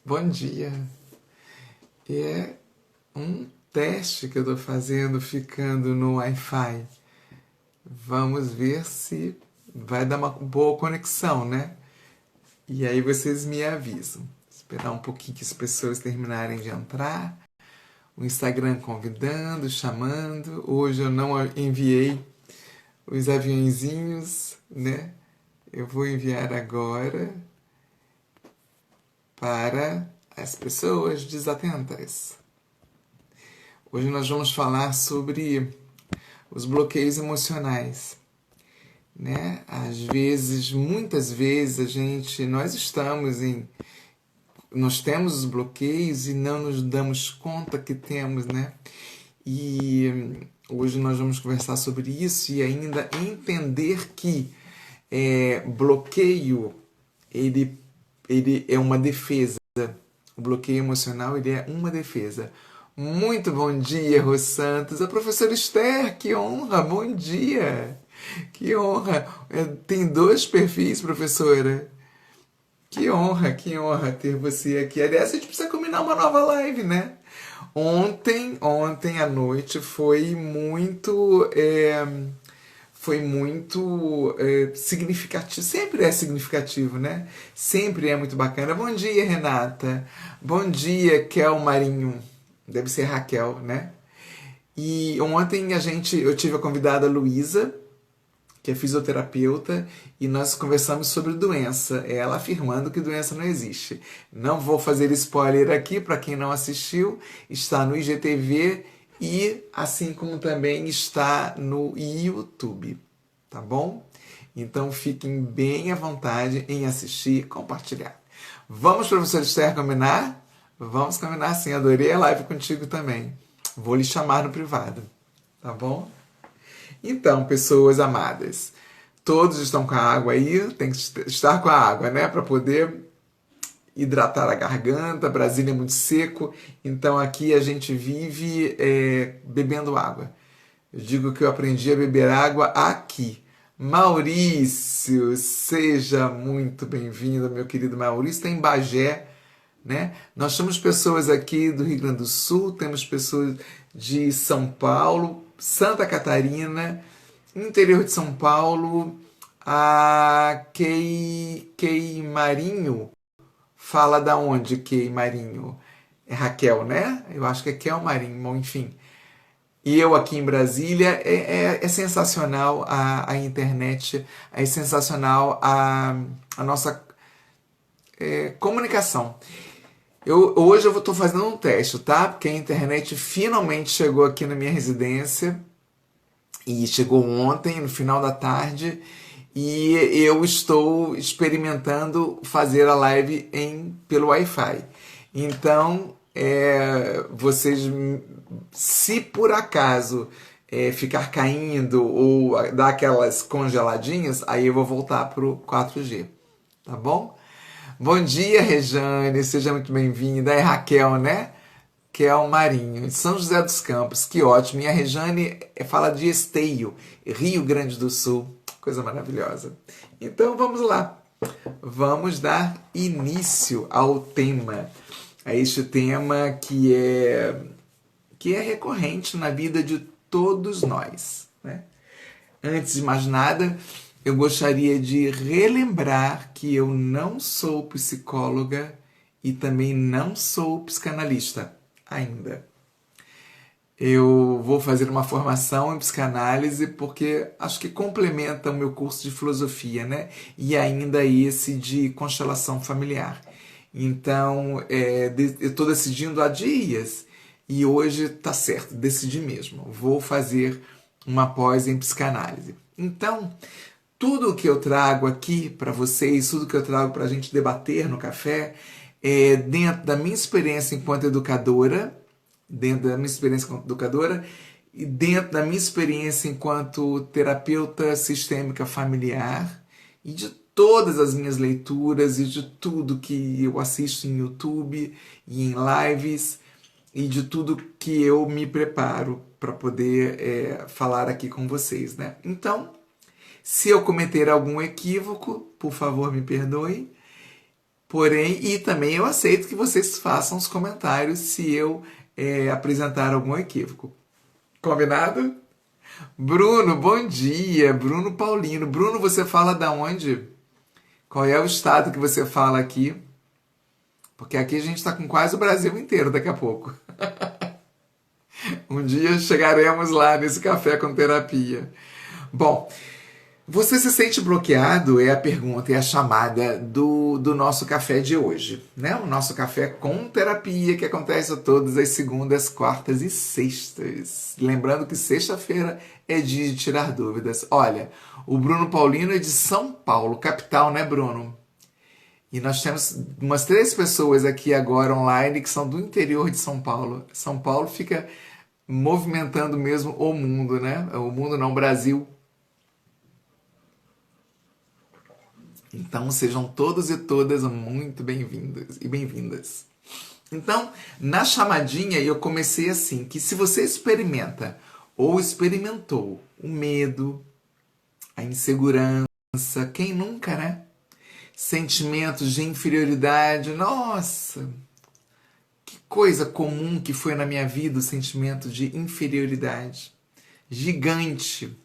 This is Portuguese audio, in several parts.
Bom dia. É um teste que eu estou fazendo ficando no Wi-Fi. Vamos ver se vai dar uma boa conexão, né? E aí vocês me avisam. Esperar um pouquinho que as pessoas terminarem de entrar. O Instagram convidando, chamando. Hoje eu não enviei os aviãozinhos, né? Eu vou enviar agora para as pessoas desatentas. Hoje nós vamos falar sobre os bloqueios emocionais, né? Às vezes, muitas vezes nós temos os bloqueios e não nos damos conta que temos, né? E hoje nós vamos conversar sobre isso e ainda entender que bloqueio ele é uma defesa. O bloqueio emocional ele é uma defesa. Muito bom dia, Rô Santos. A professora Esther, que honra, bom dia. Que honra. Tem dois perfis, professora. Que honra ter você aqui. Aliás, a gente precisa combinar uma nova live, né? Ontem à noite foi muito significativo. Sempre é significativo, né? Sempre é muito bacana. Bom dia, Renata. Bom dia, Kel Marinho. Deve ser Raquel, né? E ontem eu tive a convidada Luísa, que é fisioterapeuta, e nós conversamos sobre doença. Ela afirmando que doença não existe. Não vou fazer spoiler aqui para quem não assistiu. Está no IGTV e assim como também está no YouTube, tá bom? Então fiquem bem à vontade em assistir e compartilhar. Vamos, professor Esther, combinar? Vamos combinar sim, adorei a live contigo também. Vou lhe chamar no privado, tá bom? Então, pessoas amadas, todos estão com a água aí, tem que estar com a água, né? Para poder hidratar a garganta. Brasília é muito seco, então aqui a gente vive bebendo água. Eu digo que eu aprendi a beber água aqui. Maurício, seja muito bem-vindo, meu querido Maurício, está em Bagé, né? Nós temos pessoas aqui do Rio Grande do Sul, temos pessoas de São Paulo, Santa Catarina, interior de São Paulo, a Kei Marinho. Fala da onde, Kei Marinho? É Raquel, né? Eu acho que é Kel Marinho, bom, enfim. E eu aqui em Brasília, é sensacional a internet, é sensacional a nossa comunicação. Hoje eu estou fazendo um teste, tá? Porque a internet finalmente chegou aqui na minha residência e chegou ontem, no final da tarde, e eu estou experimentando fazer a live pelo Wi-Fi. Então, vocês, se por acaso ficar caindo ou dar aquelas congeladinhas, aí eu vou voltar para o 4G, tá bom? Bom dia, Rejane, seja muito bem-vinda. É Raquel, né? Kel Marinho, de São José dos Campos, que ótimo. E a Rejane fala de Esteio, Rio Grande do Sul, coisa maravilhosa. Então vamos lá, vamos dar início ao tema, a este tema que é recorrente na vida de todos nós, né? Antes de mais nada, eu gostaria de relembrar que eu não sou psicóloga e também não sou psicanalista ainda. Eu vou fazer uma formação em psicanálise porque acho que complementa o meu curso de filosofia, né? E ainda esse de constelação familiar. Então, eu estou decidindo há dias e hoje está certo, decidi mesmo. Vou fazer uma pós em psicanálise. Então, tudo que eu trago aqui para vocês, tudo que eu trago para a gente debater no café, é dentro da minha experiência enquanto educadora, e dentro da minha experiência enquanto terapeuta sistêmica familiar e de todas as minhas leituras e de tudo que eu assisto em YouTube e em lives e de tudo que eu me preparo para poder falar aqui com vocês, né? Então, se eu cometer algum equívoco, por favor, me perdoe. Porém, e também eu aceito que vocês façam os comentários se eu apresentar algum equívoco. Combinado? Bruno, bom dia. Bruno Paulino. Bruno, você fala da onde? Qual é o estado que você fala aqui? Porque aqui a gente está com quase o Brasil inteiro daqui a pouco. Um dia chegaremos lá nesse café com terapia. Bom, você se sente bloqueado? É a pergunta, é a chamada do nosso café de hoje, né? O nosso café com terapia que acontece todas as segundas, quartas e sextas. Lembrando que sexta-feira é dia de tirar dúvidas. Olha, o Bruno Paulino é de São Paulo, capital, né, Bruno? E nós temos umas 3 pessoas aqui agora online que são do interior de São Paulo. São Paulo fica movimentando mesmo o mundo, né? O mundo não, o Brasil. Então sejam todos e todas muito bem-vindos e bem-vindas. Então, na chamadinha eu comecei assim, que se você experimenta ou experimentou o medo, a insegurança, quem nunca, né? Sentimentos de inferioridade, nossa, que coisa comum que foi na minha vida o sentimento de inferioridade, gigante.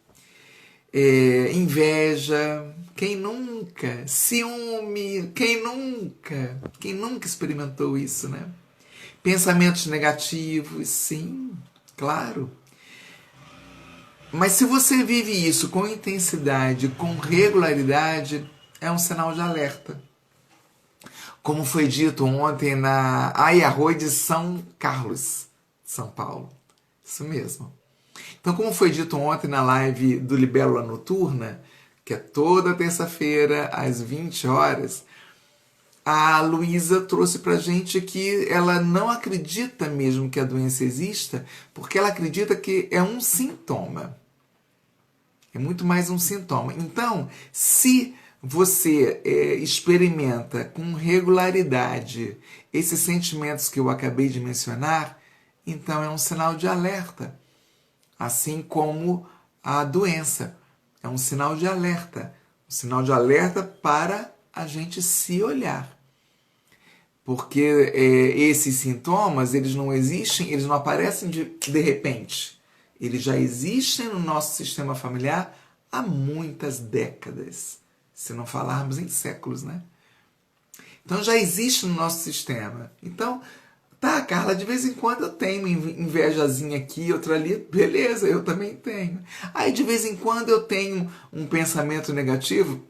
Inveja, quem nunca? Ciúme, quem nunca? Quem nunca experimentou isso, né? Pensamentos negativos, sim, claro. Mas se você vive isso com intensidade, com regularidade, é um sinal de alerta. Como foi dito ontem na Aiarroi de São Carlos, São Paulo. Isso mesmo. Então, como foi dito ontem na live do Libélula Noturna, que é toda terça-feira, às 20 horas, a Luísa trouxe pra gente que ela não acredita mesmo que a doença exista, porque ela acredita que é um sintoma. É muito mais um sintoma. Então, se você experimenta com regularidade esses sentimentos que eu acabei de mencionar, então é um sinal de alerta. Assim como a doença. É um sinal de alerta. Um sinal de alerta para a gente se olhar. Porque esses sintomas, eles não existem, eles não aparecem de repente. Eles já existem no nosso sistema familiar há muitas décadas. Se não falarmos em séculos, né? Então já existe no nosso sistema. Então, tá, Carla, de vez em quando eu tenho uma invejazinha aqui, outra ali, beleza, eu também tenho. Aí de vez em quando eu tenho um pensamento negativo,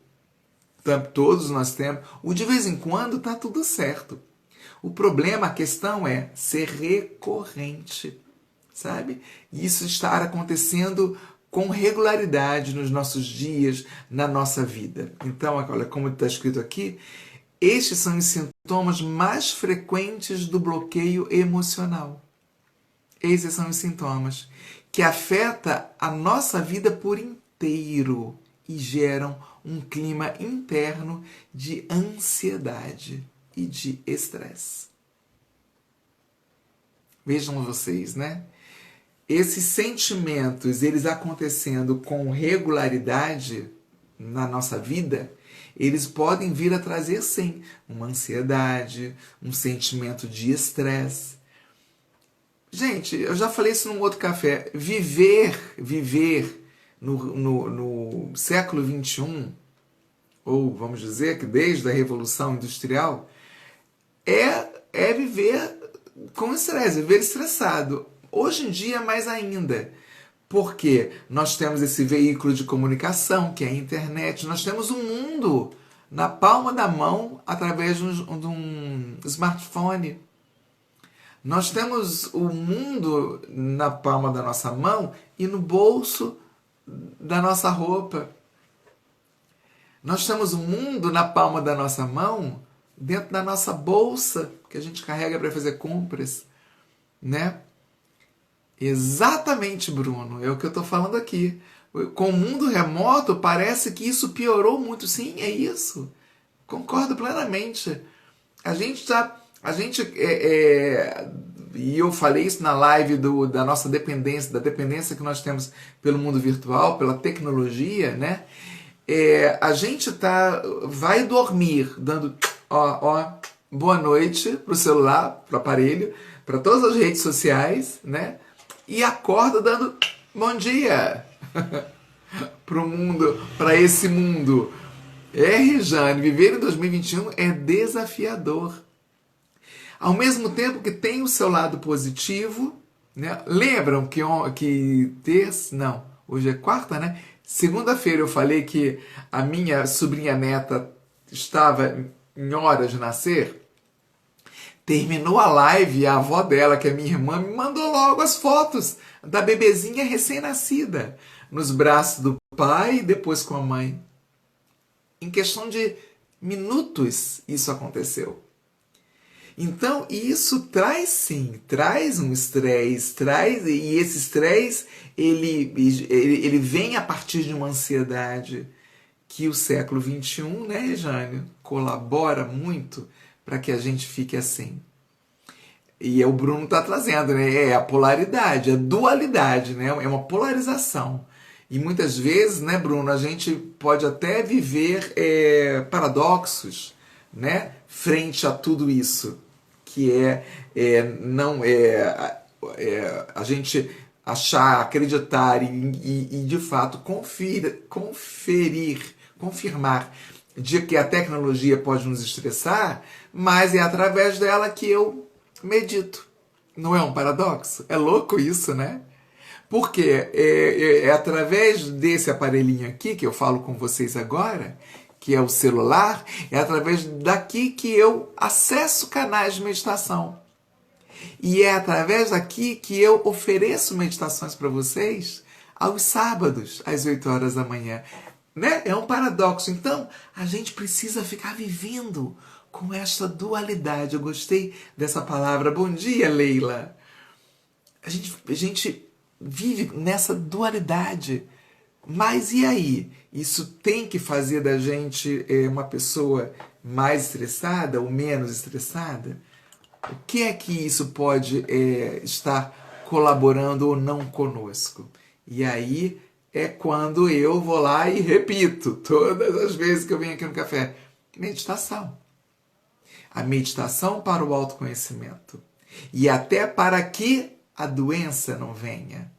todos nós temos. O de vez em quando tá tudo certo. O problema, a questão é ser recorrente, sabe? E isso estar acontecendo com regularidade nos nossos dias, na nossa vida. Então, olha como está escrito aqui, estes são os sintomas mais frequentes do bloqueio emocional. Esses são os sintomas que afetam a nossa vida por inteiro e geram um clima interno de ansiedade e de estresse. Vejam vocês, né? Esses sentimentos, eles acontecendo com regularidade na nossa vida, eles podem vir a trazer, sim, uma ansiedade, um sentimento de estresse. Gente, eu já falei isso num outro café. Viver no século XXI, ou vamos dizer que desde a Revolução Industrial, é viver com estresse, viver estressado. Hoje em dia, mais ainda. Porque nós temos esse veículo de comunicação, que é a internet. Nós temos um mundo na palma da mão através de um smartphone. Nós temos o mundo na palma da nossa mão e no bolso da nossa roupa. Nós temos o mundo na palma da nossa mão, dentro da nossa bolsa, que a gente carrega para fazer compras, né? Exatamente, Bruno, é o que eu estou falando aqui. Com o mundo remoto, parece que isso piorou muito. Sim, é isso. Concordo plenamente. E eu falei isso na live da nossa dependência, da dependência que nós temos pelo mundo virtual, pela tecnologia, né? A gente vai dormir dando ó, boa noite pro celular, pro aparelho, para todas as redes sociais, né? E acorda dando bom dia pro mundo, para esse mundo. Rejane, viver em 2021 é desafiador. Ao mesmo tempo que tem o seu lado positivo, né? Lembram que terça, não, hoje é quarta, né? Segunda-feira eu falei que a minha sobrinha neta estava em horas de nascer. Terminou a live e a avó dela, que é minha irmã, me mandou logo as fotos da bebezinha recém-nascida, nos braços do pai e depois com a mãe. Em questão de minutos isso aconteceu. Então, isso traz um estresse, e esse estresse, ele vem a partir de uma ansiedade que o século XXI, né, Rejane, colabora muito para que a gente fique assim. E o Bruno está trazendo, né, é a polaridade, a dualidade, né, é uma polarização. E muitas vezes, né, Bruno, a gente pode até viver paradoxos, né, frente a tudo isso, que a gente achar, acreditar e de fato confirmar de que a tecnologia pode nos estressar, mas é através dela que eu medito. Não é um paradoxo? É louco isso, né? Porque é através desse aparelhinho aqui que eu falo com vocês agora, que é o celular, é através daqui que eu acesso canais de meditação. E é através daqui que eu ofereço meditações para vocês aos sábados, às 8 horas da manhã. Né? É um paradoxo. Então, a gente precisa ficar vivendo com esta dualidade. Eu gostei dessa palavra. Bom dia, Leila. A gente vive nessa dualidade. Mas e aí? Isso tem que fazer da gente uma pessoa mais estressada ou menos estressada? O que é que isso pode estar colaborando ou não conosco? E aí é quando eu vou lá e repito, todas as vezes que eu venho aqui no café, meditação. A meditação para o autoconhecimento. E até para que a doença não venha.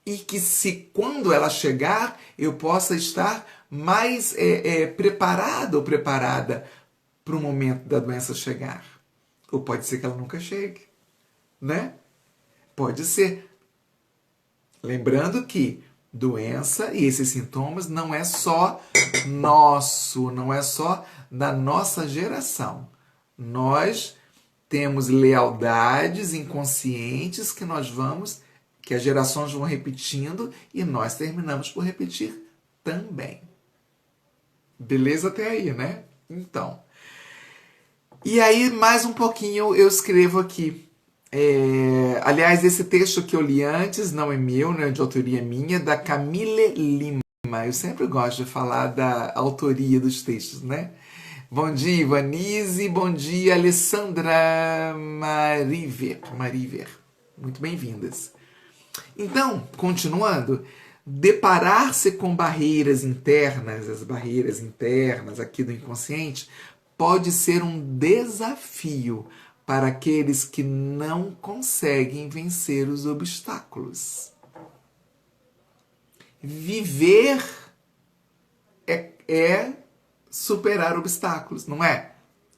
E que se quando ela chegar, eu possa estar mais preparado ou preparada para o momento da doença chegar. Ou pode ser que ela nunca chegue, né? Pode ser. Lembrando que doença e esses sintomas não é só nosso, não é só da nossa geração. Nós temos lealdades inconscientes que as gerações vão repetindo e nós terminamos por repetir também. Beleza até aí, né? Então. E aí, mais um pouquinho eu escrevo aqui. Aliás, esse texto que eu li antes não é meu, não é de autoria minha, da Camille Lima. Eu sempre gosto de falar da autoria dos textos, né? Bom dia, Ivanise. Bom dia, Alessandra Mariver. Muito bem-vindas. Então, continuando, deparar-se com barreiras internas, as barreiras internas aqui do inconsciente, pode ser um desafio para aqueles que não conseguem vencer os obstáculos. Viver é superar obstáculos, não é?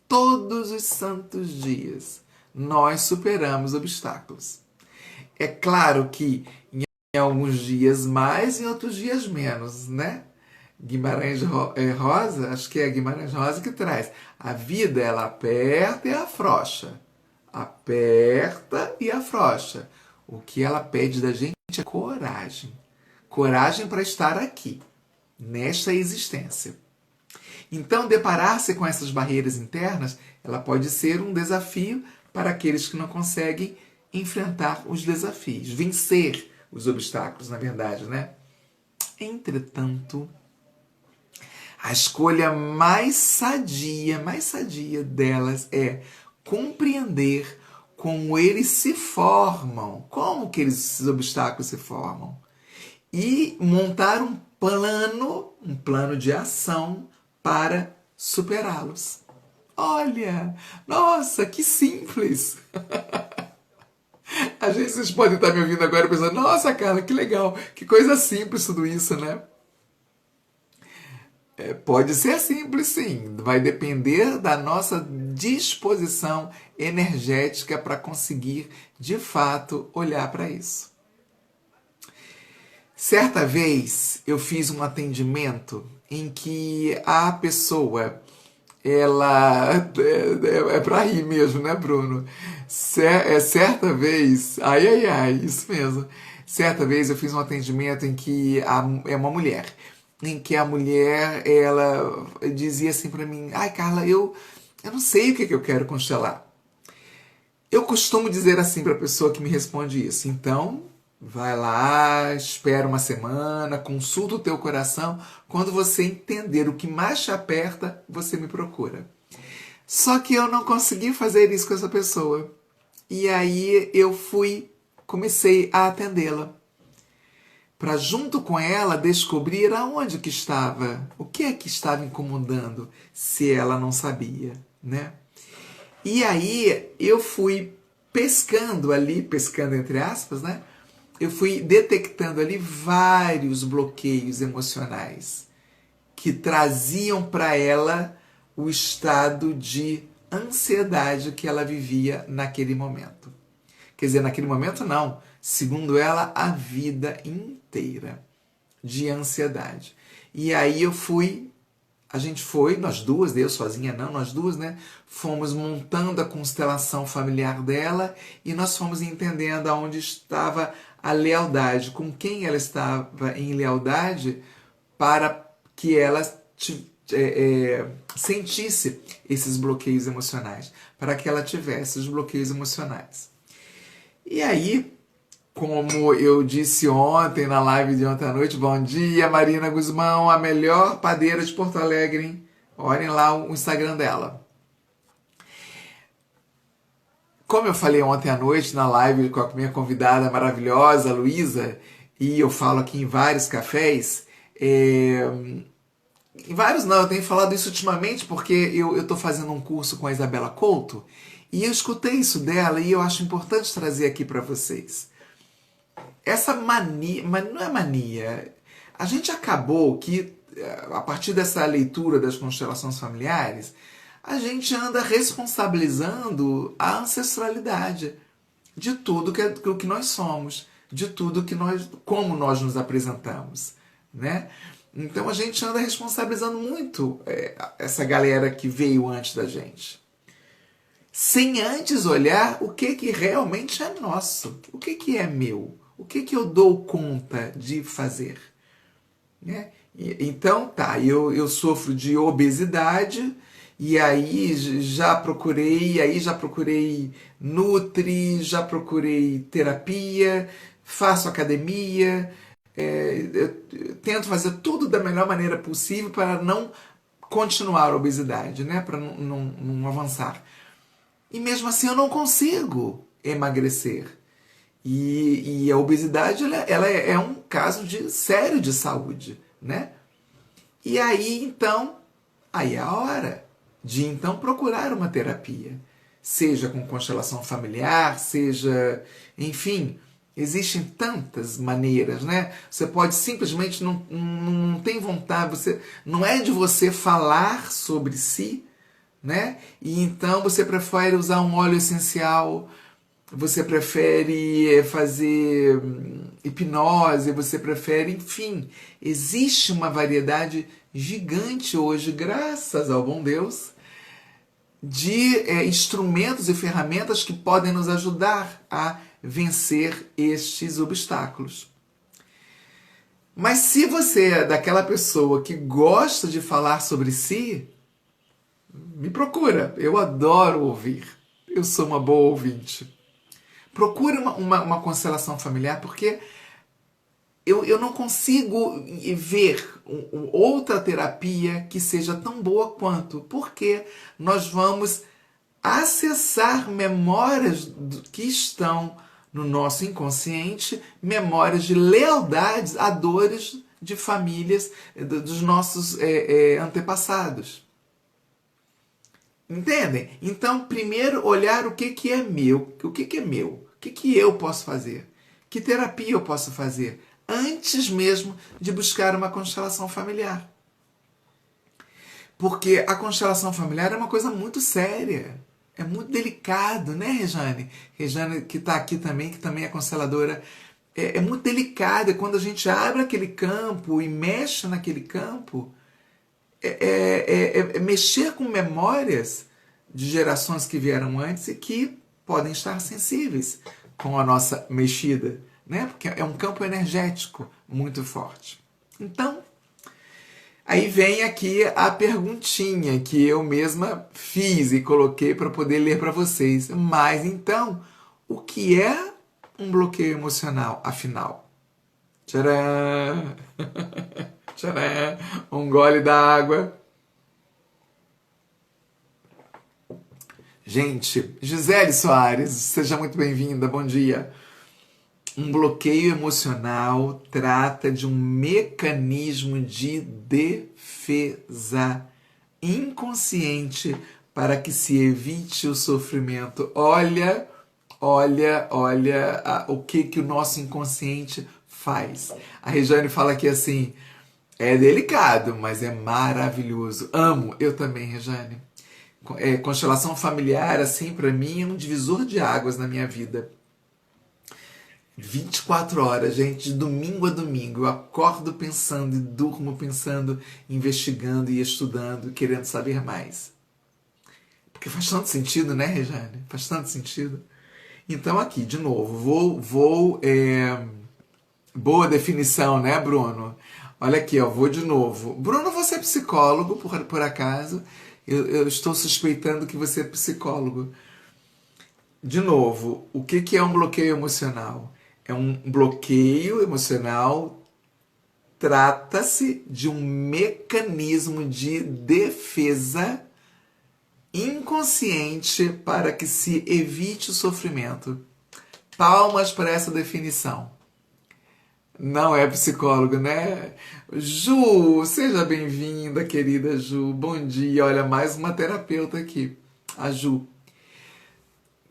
Todos os santos dias nós superamos obstáculos. É claro que em alguns dias mais e outros dias menos, né? Guimarães Rosa, acho que é Guimarães Rosa que traz. A vida, ela aperta e afrouxa. Aperta e afrouxa. O que ela pede da gente é coragem. Coragem para estar aqui, nesta existência. Então, deparar-se com essas barreiras internas, ela pode ser um desafio para aqueles que não conseguem enfrentar os desafios, vencer os obstáculos, na verdade, né? Entretanto, a escolha mais sadia delas é compreender como eles se formam, como que esses obstáculos se formam, e montar um plano de ação para superá-los. Olha, nossa, que simples. Às vezes vocês podem estar me ouvindo agora pensando, nossa, Carla, que legal, que coisa simples tudo isso, né? Pode ser simples, sim. Vai depender da nossa disposição energética para conseguir, de fato, olhar para isso. Certa vez eu fiz um atendimento em que a pessoa, ela é para rir mesmo, né, Bruno? Certa vez, ai, isso mesmo. Certa vez eu fiz um atendimento em que é uma mulher, em que a mulher ela dizia assim para mim, ai Carla, eu não sei o que eu quero constelar. Eu costumo dizer assim para a pessoa que me responde isso. Então, vai lá, espera uma semana, consulta o teu coração. Quando você entender o que mais te aperta, você me procura. Só que eu não consegui fazer isso com essa pessoa. E aí comecei a atendê-la. Para junto com ela descobrir aonde que estava, o que é que estava incomodando, se ela não sabia, né? E aí eu fui pescando entre aspas, né? Eu fui detectando ali vários bloqueios emocionais que traziam para ela o estado de ansiedade que ela vivia naquele momento. Quer dizer, naquele momento não, segundo ela, a vida inteira de ansiedade. E aí a gente foi, nós duas, eu sozinha não, nós duas, né? Fomos montando a constelação familiar dela e nós fomos entendendo aonde estava a lealdade, com quem ela estava em lealdade para que ela sentisse esses bloqueios emocionais, para que ela tivesse os bloqueios emocionais. E aí, como eu disse ontem na live de ontem à noite, bom dia, Marina Guzmão, a melhor padeira de Porto Alegre, hein? Olhem lá o Instagram dela. Como eu falei ontem à noite na live com a minha convidada maravilhosa, Luísa, e eu falo aqui em vários cafés, em vários não, eu tenho falado isso ultimamente porque eu estou fazendo um curso com a Isabela Couto e eu escutei isso dela e eu acho importante trazer aqui para vocês. Essa mania, mas não é mania, a gente acabou que, a partir dessa leitura das constelações familiares, a gente anda responsabilizando a ancestralidade de tudo que nós somos, de tudo como nós nos apresentamos, né? Então a gente anda responsabilizando muito essa galera que veio antes da gente, sem antes olhar o que realmente é nosso, o que é meu, o que eu dou conta de fazer, né? Então tá, eu sofro de obesidade e aí já procurei nutri, já procurei terapia, faço academia, eu tento fazer tudo da melhor maneira possível para não continuar a obesidade, né? Para não avançar. E mesmo assim eu não consigo emagrecer. E a obesidade ela é um caso sério de saúde, né? E aí então, aí é a hora de então procurar uma terapia, seja com constelação familiar, seja, enfim, existem tantas maneiras, né? Você pode simplesmente não tem vontade, não é de você falar sobre si, né? E então você prefere usar um óleo essencial, você prefere fazer hipnose, você prefere, enfim, existe uma variedade gigante hoje, graças ao bom Deus, de instrumentos e ferramentas que podem nos ajudar a vencer estes obstáculos. Mas se você é daquela pessoa que gosta de falar sobre si, me procura, eu adoro ouvir, eu sou uma boa ouvinte. Procure uma constelação familiar, porque eu não consigo ver outra terapia que seja tão boa quanto, porque nós vamos acessar memórias que estão no nosso inconsciente, memórias de lealdades a dores de famílias dos nossos antepassados. Entendem? Então, primeiro olhar o que, que é meu, o que, que é meu, o que, que eu posso fazer, que terapia eu posso fazer, antes mesmo de buscar uma constelação familiar. Porque a constelação familiar é uma coisa muito séria. É muito delicado, né, Rejane? Rejane, que está aqui também, que também é consteladora. É muito delicado. É quando a gente abre aquele campo e mexe naquele campo. É mexer com memórias de gerações que vieram antes e que podem estar sensíveis com a nossa mexida, né? Porque é um campo energético muito forte. Então, aí vem aqui a perguntinha que eu mesma fiz e coloquei para poder ler para vocês. Mas então, o que é um bloqueio emocional, afinal? Tcharam! Tcharam! Um gole d'água. Gente, Gisele Soares, seja muito bem-vinda, bom dia. Um bloqueio emocional trata de um mecanismo de defesa inconsciente para que se evite o sofrimento. Olha o que o nosso inconsciente faz. A Regiane fala aqui assim, é delicado, mas é maravilhoso. Amo, eu também, Regiane. Constelação familiar, assim, para mim, é um divisor de águas na minha vida. 24 horas, gente, de domingo a domingo. Eu acordo pensando e durmo pensando, investigando e estudando, querendo saber mais. Porque faz tanto sentido, né, Rejane? Faz tanto sentido. Então, aqui, de novo, boa definição, né, Bruno? Olha aqui, ó, vou de novo. Bruno, você é psicólogo, por acaso? Eu estou suspeitando que você é psicólogo. De novo, o que é um bloqueio emocional? É um bloqueio emocional, trata-se de um mecanismo de defesa inconsciente para que se evite o sofrimento. Palmas para essa definição. Não é psicólogo, né? Ju, seja bem-vinda, querida Ju. Bom dia. Olha, mais uma terapeuta aqui, a Ju.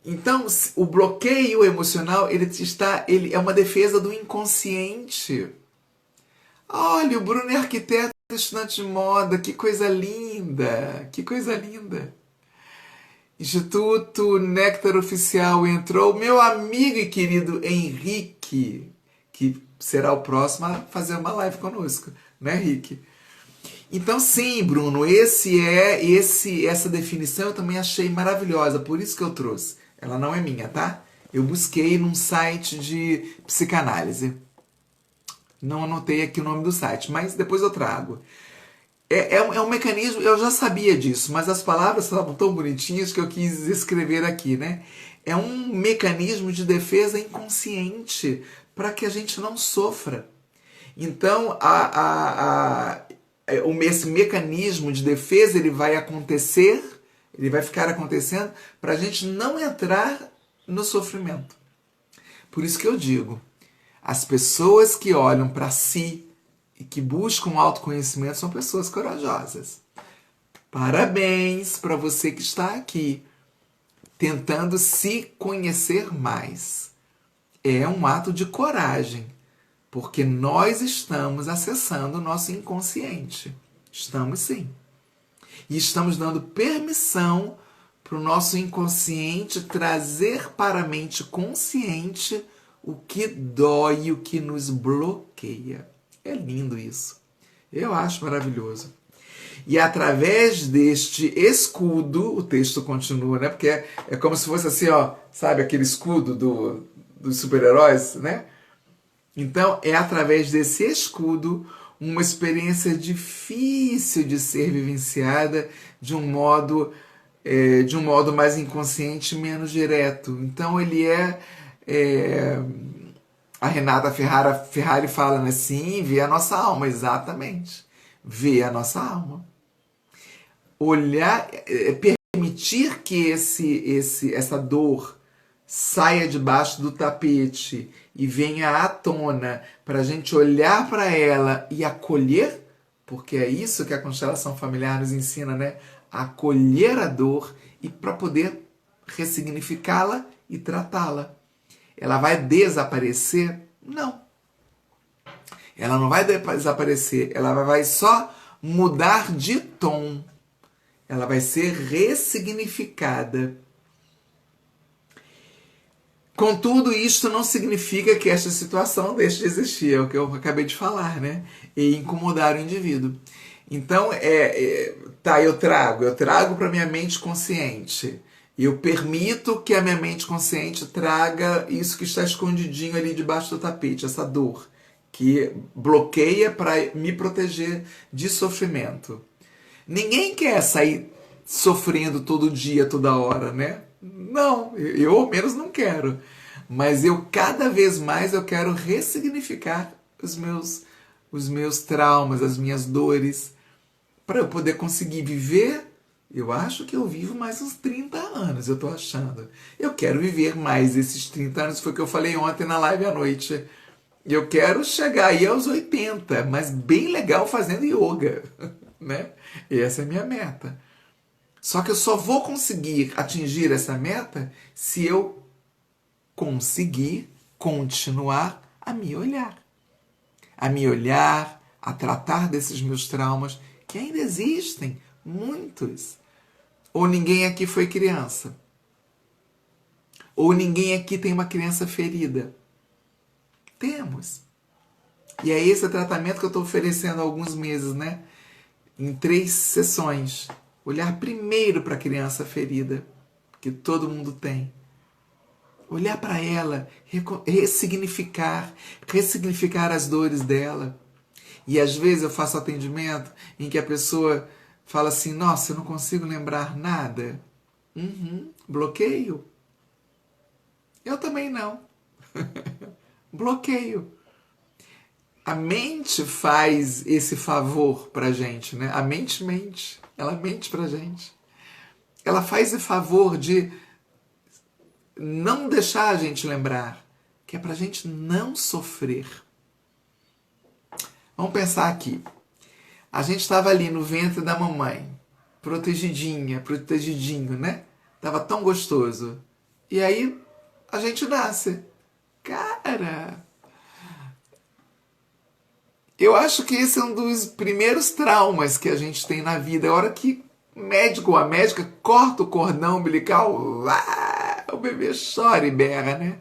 Então, o bloqueio emocional, ele é uma defesa do inconsciente. Olha, o Bruno é arquiteto, estudante de moda, que coisa linda, que coisa linda. Instituto Néctar Oficial entrou, meu amigo e querido Henrique, que será o próximo a fazer uma live conosco, né, Henrique? Então, sim, Bruno, essa definição eu também achei maravilhosa, por isso que eu trouxe. Ela não é minha, tá? Eu busquei num site de psicanálise. Não anotei aqui o nome do site, mas depois eu trago. É um mecanismo, eu já sabia disso, mas as palavras estavam tão bonitinhas que eu quis escrever aqui, né? É um mecanismo de defesa inconsciente para que a gente não sofra. Então, esse mecanismo de defesa ele vai acontecer, ele vai ficar acontecendo para a gente não entrar no sofrimento. Por isso que eu digo, as pessoas que olham para si e que buscam autoconhecimento são pessoas corajosas. Parabéns para você que está aqui tentando se conhecer mais. É um ato de coragem, porque nós estamos acessando o nosso inconsciente. Estamos sim. E estamos dando permissão para o nosso inconsciente trazer para a mente consciente o que dói, o que nos bloqueia. É lindo isso. Eu acho maravilhoso. E através deste escudo, o texto continua, né? Porque é como se fosse assim, ó, sabe aquele escudo dos super-heróis, né? Então, é através desse escudo uma experiência difícil de ser vivenciada de um modo mais inconsciente, menos direto. Então, ele a Renata Ferrari fala, né? Sim, vê a nossa alma, exatamente. Vê a nossa alma. Olhar, permitir que essa dor saia debaixo do tapete e venha à tona para a gente olhar para ela e acolher, porque é isso que a constelação familiar nos ensina, né? acolher a dor e para poder ressignificá-la e tratá-la. Ela vai desaparecer? Não. Ela não vai desaparecer, ela vai só mudar de tom. Ela vai ser ressignificada. Contudo, isto não significa que esta situação deixe de existir, é o que eu acabei de falar, né? E incomodar o indivíduo. Então, eu trago para minha mente consciente. Eu permito que a minha mente consciente traga isso que está escondidinho ali debaixo do tapete, essa dor, que bloqueia para me proteger de sofrimento. Ninguém quer sair sofrendo todo dia, toda hora, né? Não, eu ao menos não quero. Mas cada vez mais eu quero ressignificar os meus traumas, as minhas dores, para eu poder conseguir viver. Eu acho que eu vivo mais uns 30 anos, eu tô achando. Eu quero viver mais esses 30 anos, foi o que eu falei ontem na live à noite. Eu quero chegar aí aos 80, mas bem legal fazendo yoga, né? E essa é a minha meta. Só que eu só vou conseguir atingir essa meta se eu conseguir continuar a me olhar. A me olhar, a tratar desses meus traumas, que ainda existem, muitos. Ou ninguém aqui foi criança. Ou ninguém aqui tem uma criança ferida. Temos. E é esse tratamento que eu estou oferecendo há alguns meses, né? Em 3 sessões. Olhar primeiro para a criança ferida, que todo mundo tem. Olhar para ela, ressignificar as dores dela. E às vezes eu faço atendimento em que a pessoa fala assim, nossa, eu não consigo lembrar nada. Bloqueio. Eu também não. Bloqueio. A mente faz esse favor pra gente, né? A mente mente. Ela mente pra gente. Ela faz esse favor de não deixar a gente lembrar, que é pra gente não sofrer. Vamos pensar aqui. A gente estava ali no ventre da mamãe, protegidinho, né? Tava tão gostoso. E aí a gente nasce. Cara, eu acho que esse é um dos primeiros traumas que a gente tem na vida. É a hora que a médica corta o cordão umbilical, o bebê chora e berra, né?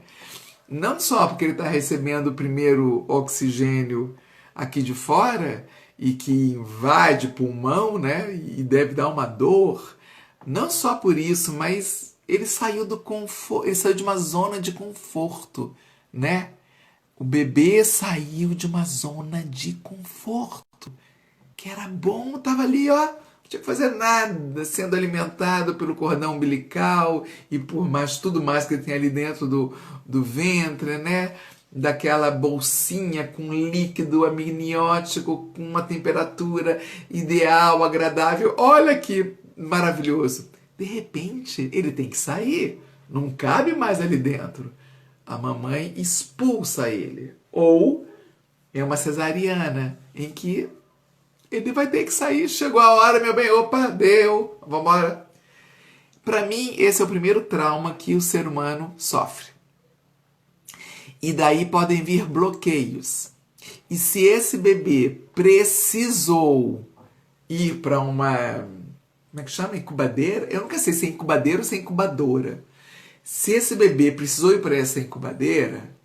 Não só porque ele está recebendo o primeiro oxigênio aqui de fora e que invade pulmão, né? E deve dar uma dor. Não só por isso, mas ele saiu do conforto, ele saiu de uma zona de conforto, né? O bebê saiu de uma zona de conforto, que era bom, estava ali, ó, não tinha que fazer nada, sendo alimentado pelo cordão umbilical e por mais tudo mais que tem ali dentro do ventre, né? Daquela bolsinha com líquido amniótico, com uma temperatura ideal, agradável. Olha que maravilhoso. De repente, ele tem que sair. Não cabe mais ali dentro. A mamãe expulsa ele. Ou é uma cesariana, em que ele vai ter que sair. Chegou a hora, meu bem, opa, deu, vamos embora. Para mim, esse é o primeiro trauma que o ser humano sofre. E daí podem vir bloqueios. E se esse bebê precisou ir para uma, como é que chama? Incubadeira? Eu nunca sei se é incubadeira ou se é incubadora. Se esse bebê precisou ir para essa incubadeira,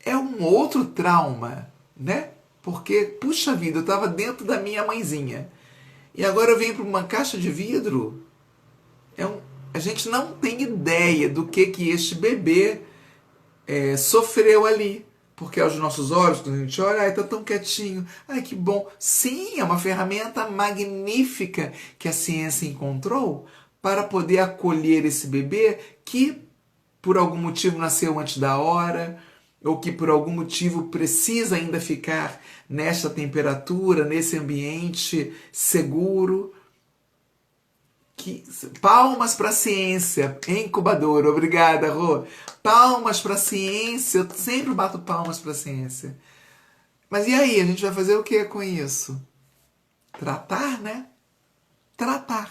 é um outro trauma, né? Porque, puxa vida, eu estava dentro da minha mãezinha. E agora eu venho para uma caixa de vidro. A gente não tem ideia do que este bebê sofreu ali. Porque aos nossos olhos, quando a gente olha, está tão quietinho. Ai, que bom. Sim, é uma ferramenta magnífica que a ciência encontrou para poder acolher esse bebê que, por algum motivo, nasceu antes da hora, ou que, por algum motivo, precisa ainda ficar nesta temperatura, nesse ambiente seguro. Palmas para a ciência, incubadora. Obrigada, Rô. Palmas para a ciência. Eu sempre bato palmas para a ciência. Mas e aí? A gente vai fazer o que com isso? Tratar, né? tratar.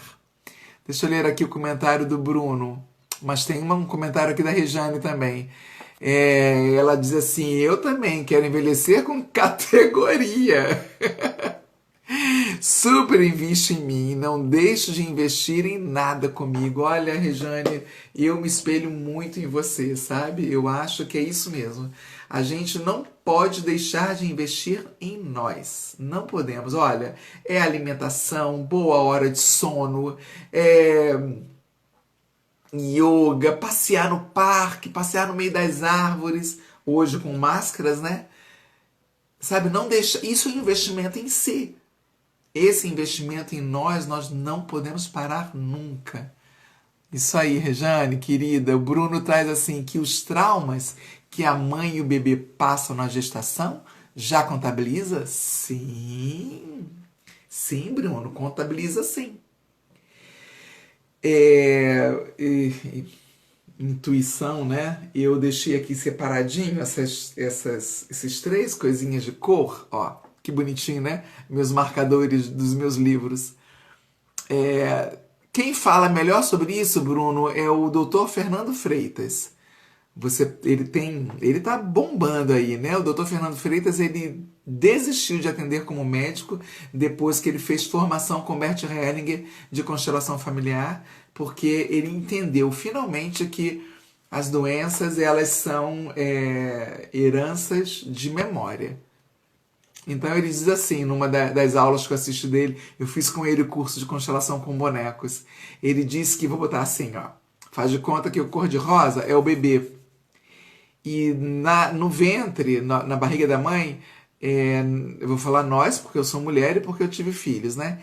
Deixa eu ler aqui o comentário do Bruno, mas tem um comentário aqui da Rejane também. Ela diz assim: eu também quero envelhecer com categoria. Super invisto em mim, não deixo de investir em nada comigo. Olha, Rejane, eu me espelho muito em você, sabe? Eu acho que é isso mesmo. A gente não pode deixar de investir em nós. Não podemos. Olha, é alimentação, boa hora de sono, yoga, passear no parque, passear no meio das árvores, hoje com máscaras, né? Sabe, não deixa. Isso é um investimento em si. Esse investimento em nós não podemos parar nunca. Isso aí, Rejane, querida. O Bruno traz assim que os traumas que a mãe e o bebê passam na gestação já contabiliza? Sim. Sim, Bruno, contabiliza sim. Intuição, né? Eu deixei aqui separadinho esses três coisinhas de cor, ó. Que bonitinho, né? Meus marcadores dos meus livros. Quem fala melhor sobre isso, Bruno, é o Dr. Fernando Freitas. Ele tá bombando aí, né? O Dr. Fernando Freitas, ele desistiu de atender como médico depois que ele fez formação com Bert Hellinger de constelação familiar, porque ele entendeu finalmente que as doenças elas são heranças de memória. Então ele diz assim, numa das aulas que eu assisti dele, eu fiz com ele o curso de constelação com bonecos. Ele disse que, vou botar assim, ó, faz de conta que o cor-de-rosa é o bebê. E no ventre, na barriga da mãe, eu vou falar nós, porque eu sou mulher e porque eu tive filhos, né?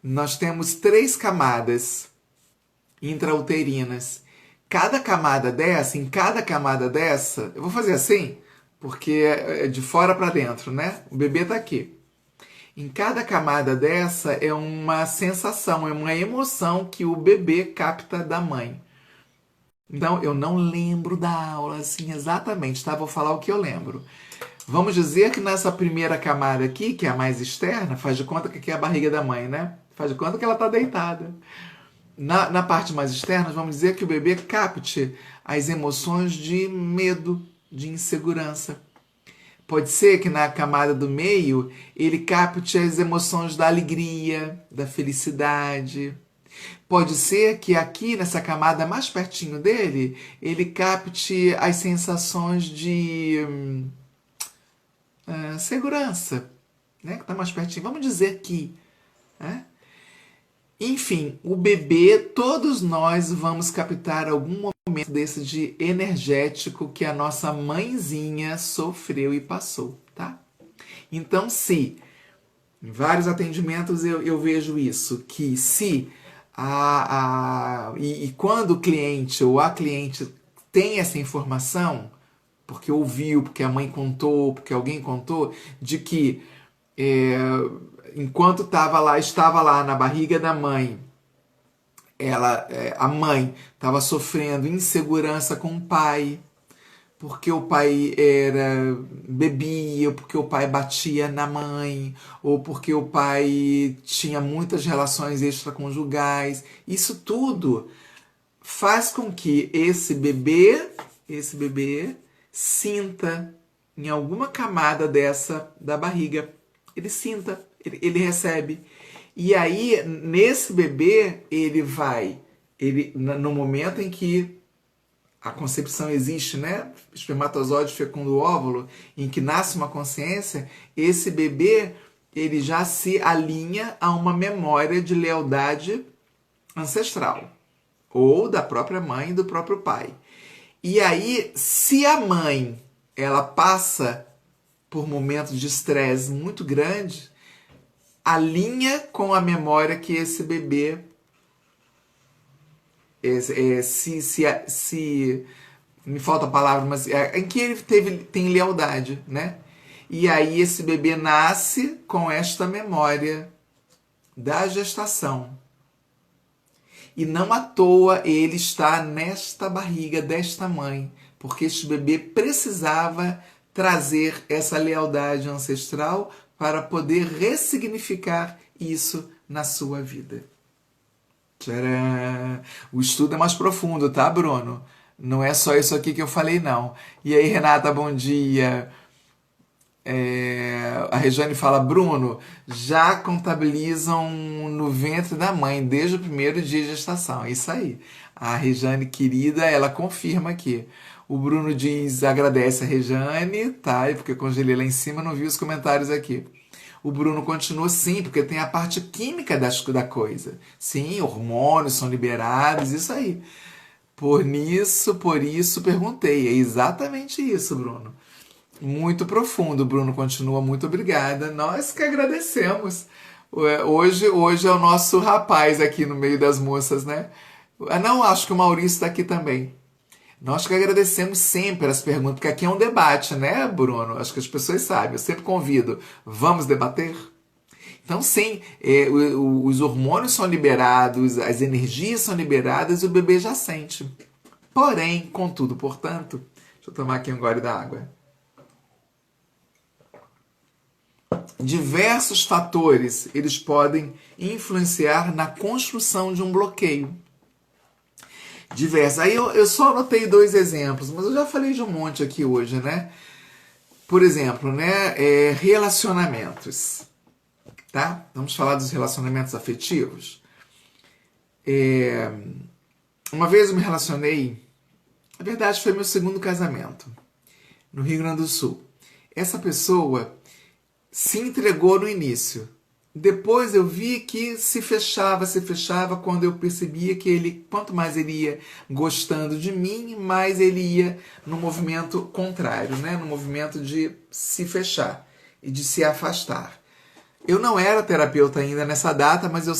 Nós temos 3 camadas intrauterinas. Em cada camada dessa, eu vou fazer assim, porque é de fora para dentro, né? O bebê está aqui. Em cada camada dessa é uma sensação, é uma emoção que o bebê capta da mãe. Então, eu não lembro da aula assim exatamente, tá? Vou falar o que eu lembro. Vamos dizer que nessa primeira camada aqui, que é a mais externa, faz de conta que aqui é a barriga da mãe, né? Faz de conta que ela está deitada. Na parte mais externa, vamos dizer que o bebê capte as emoções de medo, de insegurança. Pode ser que na camada do meio ele capte as emoções da alegria, da felicidade. Pode ser que aqui nessa camada mais pertinho dele ele capte as sensações de segurança, né? Que está mais pertinho. Vamos dizer que, né? Enfim, o bebê, todos nós vamos captar algum momento desse de energético que a nossa mãezinha sofreu e passou, tá? Então, se em vários atendimentos eu vejo isso, que se quando o cliente ou a cliente tem essa informação, porque ouviu, porque a mãe contou, porque alguém contou, de que enquanto estava lá na barriga da mãe, a mãe estava sofrendo insegurança com o pai, porque o pai bebia, ou porque o pai batia na mãe, ou porque o pai tinha muitas relações extraconjugais. Isso tudo faz com que esse bebê sinta em alguma camada da barriga. Ele sinta, ele recebe. E aí, nesse bebê, no momento em que a concepção existe, né? Espermatozoide fecunda o óvulo, em que nasce uma consciência, esse bebê, ele já se alinha a uma memória de lealdade ancestral, ou da própria mãe e do próprio pai. E aí, se a mãe, ela passa por momentos de estresse muito grande, alinha com a memória que esse bebê me falta a palavra, mas em que ele tem lealdade, né? E aí esse bebê nasce com esta memória da gestação. E não à toa ele está nesta barriga desta mãe, porque este bebê precisava trazer essa lealdade ancestral para poder ressignificar isso na sua vida. Tcharam! O estudo é mais profundo, tá, Bruno? Não é só isso aqui que eu falei, não. E aí, Renata, bom dia. A Regiane fala, Bruno, já contabilizam no ventre da mãe desde o primeiro dia de gestação. É isso aí. A Regiane querida, ela confirma aqui. O Bruno diz, agradece a Regiane, tá? Porque eu congelei lá em cima, não vi os comentários aqui. O Bruno continua sim, porque tem a parte química da coisa. Sim, hormônios são liberados, isso aí. Por isso, perguntei. É exatamente isso, Bruno. Muito profundo, Bruno continua, muito obrigada. Nós que agradecemos. Hoje é o nosso rapaz aqui no meio das moças, né? Ah, não, acho que o Maurício está aqui também. Nós que agradecemos sempre as perguntas, porque aqui é um debate, né, Bruno? Acho que as pessoas sabem. Eu sempre convido. Vamos debater? Então, sim, os hormônios são liberados, as energias são liberadas e o bebê já sente. Porém, contudo, portanto, deixa eu tomar aqui um gole da água. Diversos fatores eles podem influenciar na construção de um bloqueio. Diversos. Aí eu só anotei dois exemplos, mas eu já falei de um monte aqui hoje, né? Por exemplo, né, relacionamentos. Tá? Vamos falar dos relacionamentos afetivos. Uma vez eu me relacionei, na verdade foi meu segundo casamento, no Rio Grande do Sul. Essa pessoa se entregou no início. Depois eu vi que se fechava quando eu percebia que ele, quanto mais ele ia gostando de mim, mais ele ia no movimento contrário, né? No movimento de se fechar e de se afastar. Eu não era terapeuta ainda nessa data, mas eu,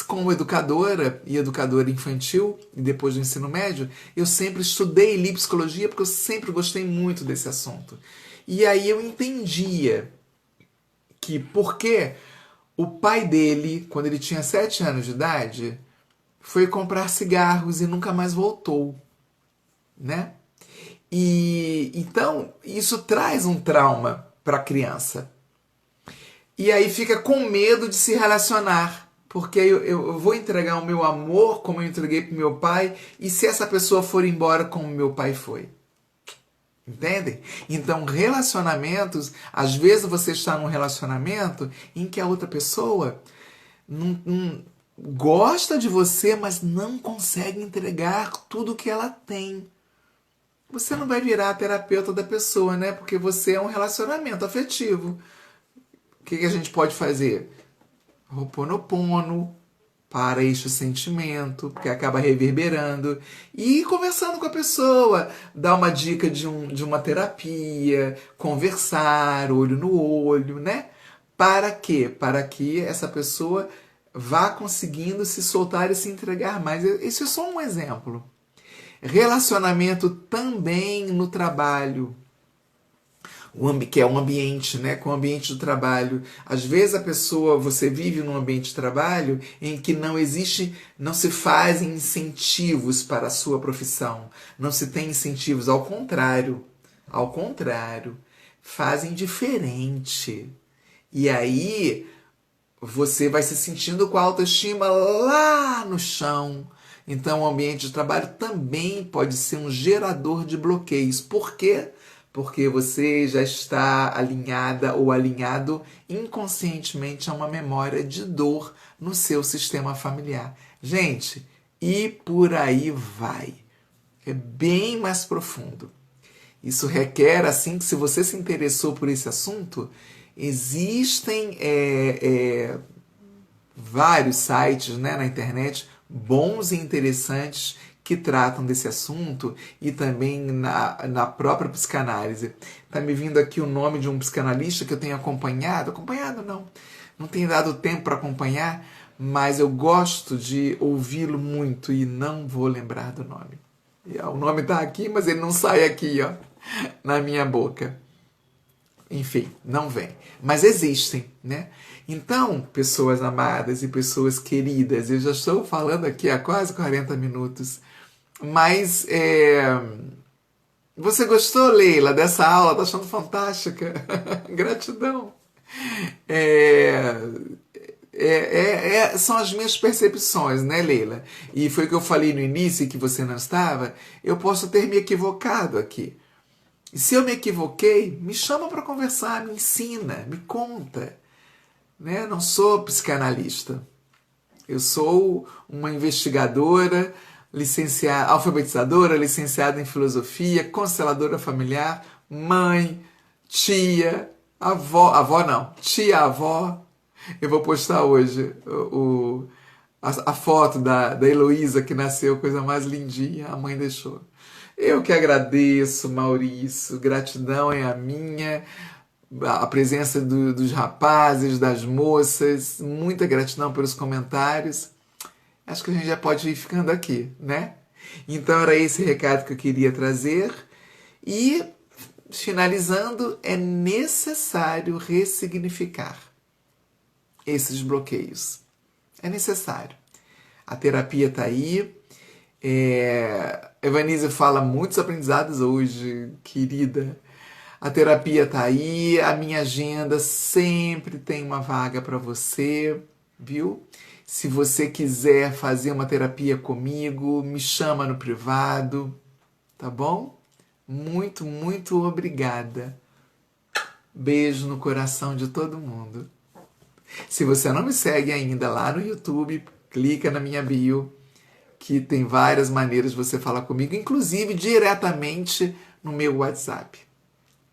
como educadora e educadora infantil, e depois do ensino médio, eu sempre estudei e li psicologia porque eu sempre gostei muito desse assunto. E aí eu entendia que porque o pai dele, quando ele tinha 7 anos de idade, foi comprar cigarros e nunca mais voltou, né? E então isso traz um trauma para a criança. E aí fica com medo de se relacionar. Porque eu vou entregar o meu amor como eu entreguei para meu pai, e se essa pessoa for embora como meu pai foi? Entendem? Então, relacionamentos, às vezes você está num relacionamento em que a outra pessoa não gosta de você, mas não consegue entregar tudo que ela tem. Você não vai virar a terapeuta da pessoa, né? Porque você é um relacionamento afetivo. O que a gente pode fazer? Ho'oponopono, para este sentimento, porque acaba reverberando, e ir conversando com a pessoa, dar uma dica de uma terapia, conversar, olho no olho, né? Para quê? Para que essa pessoa vá conseguindo se soltar e se entregar mais. Esse é só um exemplo. Relacionamento também no trabalho, que é um ambiente, né, com o ambiente do trabalho. Às vezes a pessoa, você vive num ambiente de trabalho em que não existe, não se fazem incentivos para a sua profissão, não se tem incentivos, ao contrário, fazem diferente. E aí você vai se sentindo com a autoestima lá no chão. Então o ambiente de trabalho também pode ser um gerador de bloqueios. Por quê? Porque você já está alinhada ou alinhado inconscientemente a uma memória de dor no seu sistema familiar. Gente, e por aí vai. É bem mais profundo. Isso requer, assim, que se você se interessou por esse assunto, existem vários sites, né, na internet, bons e interessantes, que tratam desse assunto, e também na própria psicanálise. Está me vindo aqui o nome de um psicanalista que eu tenho acompanhado não tenho dado tempo para acompanhar, mas eu gosto de ouvi-lo muito e não vou lembrar do nome. O nome está aqui, mas ele não sai aqui, ó, na minha boca. Enfim, não vem. Mas existem, né? Então, pessoas amadas e pessoas queridas, eu já estou falando aqui há quase 40 minutos, mas você gostou, Leila, dessa aula? Tá achando fantástica? Gratidão. São as minhas percepções, né, Leila? E foi o que eu falei no início que você não estava. Eu posso ter me equivocado aqui. E se eu me equivoquei, me chama para conversar, me ensina, me conta. Né? Eu não sou psicanalista. Eu sou uma investigadora, alfabetizadora, licenciada em filosofia, consteladora familiar, mãe, tia, avó não, tia-avó. Eu vou postar hoje a foto da Heloísa, que nasceu, coisa mais lindinha, a mãe deixou. Eu que agradeço, Maurício, gratidão é a minha, a presença dos rapazes, das moças, muita gratidão pelos comentários. Acho que a gente já pode ir ficando aqui, né? Então era esse recado que eu queria trazer. E, finalizando, é necessário ressignificar esses bloqueios. É necessário. A terapia está aí. Evanise fala muitos aprendizados hoje, querida. A terapia está aí, a minha agenda sempre tem uma vaga para você, viu? Se você quiser fazer uma terapia comigo, me chama no privado, tá bom? Muito, muito obrigada. Beijo no coração de todo mundo. Se você não me segue ainda lá no YouTube, clica na minha bio, que tem várias maneiras de você falar comigo, inclusive diretamente no meu WhatsApp.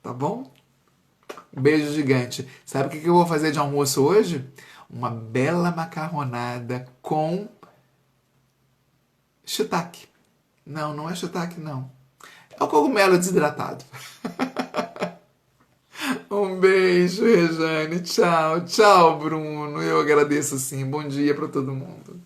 Tá bom? Um beijo gigante. Sabe o que eu vou fazer de almoço hoje? Uma bela macarronada com shiitake. Não, não é shiitake, não. É o cogumelo desidratado. Um beijo, Rejane. Tchau. Tchau, Bruno. Eu agradeço sim. Bom dia para todo mundo.